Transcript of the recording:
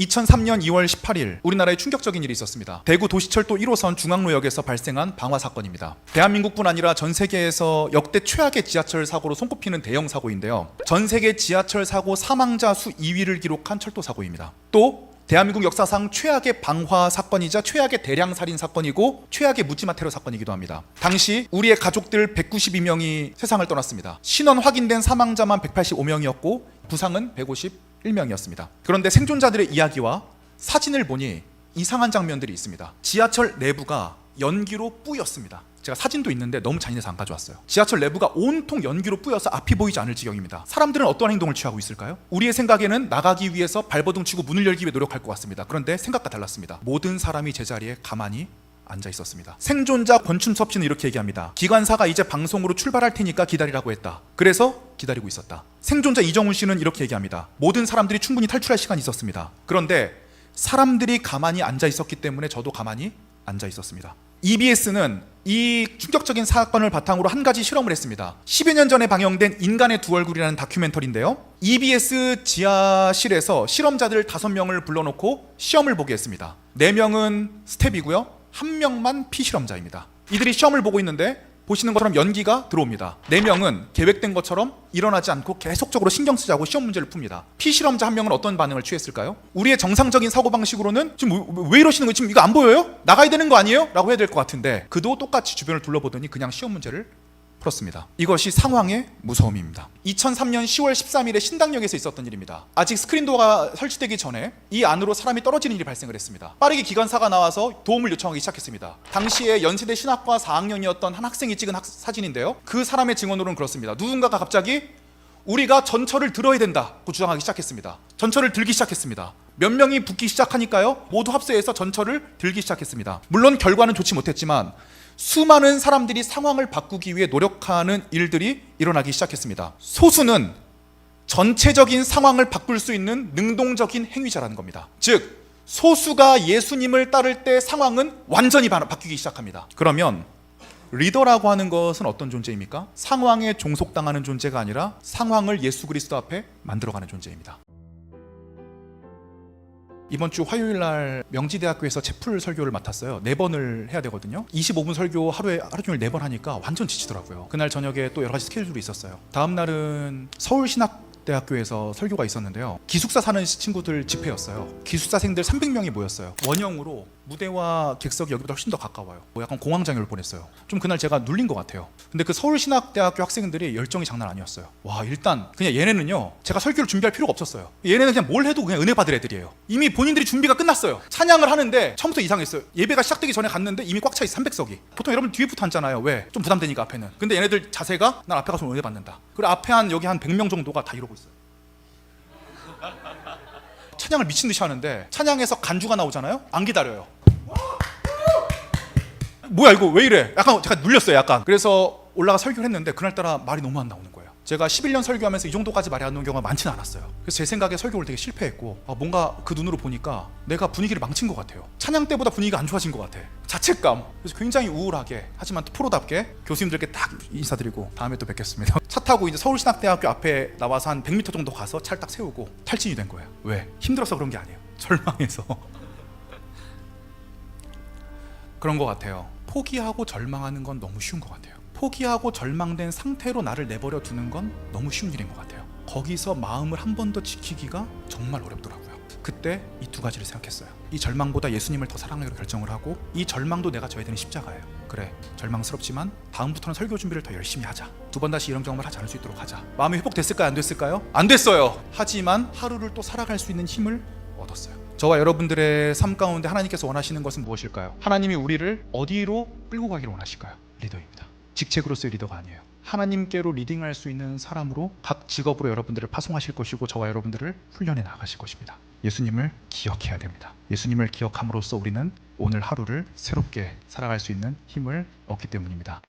2003년 2월 18일 우리나라에 충격적인 일이 있었습니다. 대구 도시철도 1호선 중앙로역에서 발생한 방화 사건입니다. 대한민국뿐 아니라 전 세계에서 역대 최악의 지하철 사고로 손꼽히는 대형 사고인데요. 전 세계 지하철 사고 사망자 수 2위를 기록한 철도 사고입니다. 또 대한민국 역사상 최악의 방화 사건이자 최악의 대량 살인 사건이고 최악의 묻지마 테러 사건이기도 합니다. 당시 우리의 가족들 192명이 세상을 떠났습니다. 신원 확인된 사망자만 185명이었고 부상은 151명이었습니다. 그런데 생존자들의 이야기와 사진을 보니 이상한 장면들이 있습니다. 지하철 내부가 연기로 뿌였습니다. 제가 사진도 있는데 너무 잔인해서 안 가져왔어요. 지하철 내부가 온통 연기로 뿌여서 앞이 보이지 않을 지경입니다. 사람들은 어떤 행동을 취하고 있을까요? 우리의 생각에는 나가기 위해서 발버둥 치고 문을 열기 위해 노력할 것 같습니다. 그런데 생각과 달랐습니다. 모든 사람이 제자리에 가만히 앉아 있었습니다. 생존자 권춘섭 씨는 이렇게 얘기합니다. 기관사가 이제 방송으로 출발할 테니까 기다리라고 했다. 그래서 기다리고 있었다. 생존자 이정훈 씨는 이렇게 얘기합니다. 모든 사람들이 충분히 탈출할 시간이 있었습니다. 그런데 사람들이 가만히 앉아 있었기 때문에 저도 가만히 앉아 있었습니다. EBS는 이 충격적인 사건을 바탕으로 한 가지 실험을 했습니다. 10여 년 전에 방영된 인간의 두 얼굴이라는 다큐멘터리인데요. EBS 지하실에서 실험자들 5명을 불러놓고 시험을 보게 했습니다. 4명은 스텝이고요. 1명만 피실험자입니다. 이들이 시험을 보고 있는데 보시는 것처럼 연기가 들어옵니다. 4명은 계획된 것처럼 일어나지 않고 계속적으로 신경 쓰자고 시험 문제를 풉니다. 피실험자 1명은 어떤 반응을 취했을까요? 우리의 정상적인 사고방식으로는 지금 왜 이러시는 거예요? 지금 이거 안 보여요? 나가야 되는 거 아니에요? 라고 해야 될 것 같은데 그도 똑같이 주변을 둘러보더니 그냥 시험 문제를 풀었습니다. 이것이 상황의 무서움입니다. 2003년 10월 13일에 신당역에서 있었던 일입니다. 아직 스크린도어가 설치되기 전에 이 안으로 사람이 떨어지는 일이 발생을 했습니다. 빠르게 기관사가 나와서 도움을 요청하기 시작했습니다. 당시에 연세대 신학과 4학년이었던 한 학생이 찍은 사진인데요. 그 사람의 증언으로는 그렇습니다. 누군가가 갑자기 우리가 전철을 들어야 된다고 주장하기 시작했습니다. 전철을 들기 시작했습니다. 몇 명이 붙기 시작하니까요. 모두 합세해서 전철을 들기 시작했습니다. 물론 결과는 좋지 못했지만 수많은 사람들이 상황을 바꾸기 위해 노력하는 일들이 일어나기 시작했습니다. 소수는 전체적인 상황을 바꿀 수 있는 능동적인 행위자라는 겁니다. 즉 소수가 예수님을 따를 때 상황은 완전히 바뀌기 시작합니다. 그러면 리더라고 하는 것은 어떤 존재입니까? 상황에 종속당하는 존재가 아니라 상황을 예수 그리스도 앞에 만들어가는 존재입니다. 이번 주 화요일 날 명지대학교에서 채플 설교를 맡았어요. 4번을 해야 되거든요. 25분 설교 하루 종일 4번 하니까 완전 지치더라고요. 그날 저녁에 또 여러 가지 스케줄이 있었어요. 다음 날은 서울신학대학교에서 설교가 있었는데요. 기숙사 사는 친구들 집회였어요. 기숙사생들 300명이 모였어요. 원형으로 무대와 객석이 여기보다 훨씬 더 가까워요. 약간 공황장애를 보냈어요. 좀 그날 제가 눌린 것 같아요. 근데 그 서울신학대학교 학생들이 열정이 장난 아니었어요. 와, 일단 그냥 얘네는요, 제가 설교를 준비할 필요가 없었어요. 얘네는 그냥 뭘 해도 그냥 은혜 받을 애들이에요. 이미 본인들이 준비가 끝났어요. 찬양을 하는데 처음부터 이상했어요. 예배가 시작되기 전에 갔는데 이미 꽉 차 있어. 300석이. 보통 여러분 뒤에부터 앉잖아요. 왜? 좀 부담되니까 앞에는. 근데 얘네들 자세가 난 앞에 가서 은혜 받는다. 그리고 앞에 여기 한 100명 정도가 다 이러고 있어요. 찬양을 미친 듯이 하는데 찬양에서 간주가 나오잖아요. 안 기다려요. 뭐야 이거 왜 이래? 약간 제가 눌렸어요. 약간. 그래서 올라가 설교를 했는데 그날따라 말이 너무 안 나오는 거예요. 제가 11년 설교하면서 이 정도까지 말이 안 나오는 경우가 많지는 않았어요. 그래서 제 생각에 설교를 되게 실패했고 뭔가 그 눈으로 보니까 내가 분위기를 망친 것 같아요. 찬양 때보다 분위기가 안 좋아진 것 같아. 자책감. 그래서 굉장히 우울하게 하지만 또 프로답게 교수님들께 딱 인사드리고 다음에 또 뵙겠습니다. 차 타고 이제 서울신학대학교 앞에 나와서 한 100m 정도 가서 차를 딱 세우고 탈진이 된 거예요. 왜? 힘들어서 그런 게 아니에요. 절망해서. 그런 것 같아요. 포기하고 절망하는 건 너무 쉬운 것 같아요. 포기하고 절망된 상태로 나를 내버려 두는 건 너무 쉬운 일인 것 같아요. 거기서 마음을 한 번 더 지키기가 정말 어렵더라고요. 그때 이 2가지를 생각했어요. 이 절망보다 예수님을 더 사랑하기로 결정을 하고 이 절망도 내가 져야 되는 십자가예요. 그래, 절망스럽지만 다음부터는 설교 준비를 더 열심히 하자. 2번 다시 이런 경험을 하지 않을 수 있도록 하자. 마음이 회복됐을까요? 안 됐을까요? 안 됐어요. 하지만 하루를 또 살아갈 수 있는 힘을 얻었어요. 저와 여러분들의 삶 가운데 하나님께서 원하시는 것은 무엇일까요? 하나님이 우리를 어디로 끌고 가기를 원하실까요? 리더입니다. 직책으로서의 리더가 아니에요. 하나님께로 리딩할 수 있는 사람으로 각 직업으로 여러분들을 파송하실 것이고 저와 여러분들을 훈련해 나가실 것입니다. 예수님을 기억해야 됩니다. 예수님을 기억함으로써 우리는 오늘 하루를 새롭게 살아갈 수 있는 힘을 얻기 때문입니다.